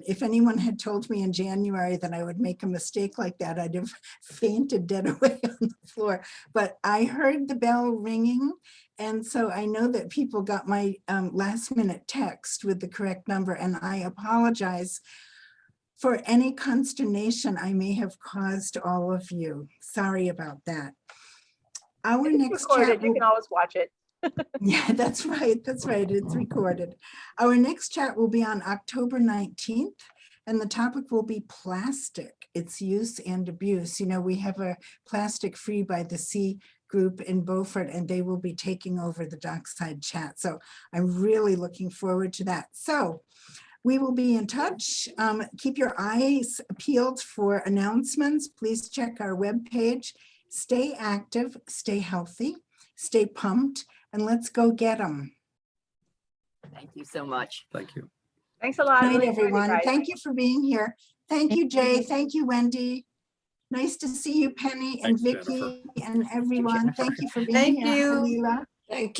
If anyone had told me in January that I would make a mistake like that, I'd have fainted dead away on the floor. But I heard the bell ringing, and so I know that people got my last minute text with the correct number, and I apologize for any consternation I may have caused all of you. Sorry about that. Our It's next recorded, chat you will can always watch it. Yeah, that's right. That's right. It's recorded. Our next chat will be on October 19th, and the topic will be plastic, its use and abuse. You know, we have a Plastic Free by the Sea group in Beaufort, and they will be taking over the Dockside chat. So I'm really looking forward to that. So we will be in touch. Keep your eyes peeled for announcements. Please check our webpage. Stay active, stay healthy, stay pumped, and let's go get them. Thank you so much. Thank you. Thanks a lot. Good night, Really enjoyed it, everyone. guys. Thank you for being here. Thank you, Jay. Thank you, Wendy. Nice to see you, Penny and Thanks, Jennifer. Vicky and everyone. Jennifer. Thank you for being Thank here. you. Alila. Thank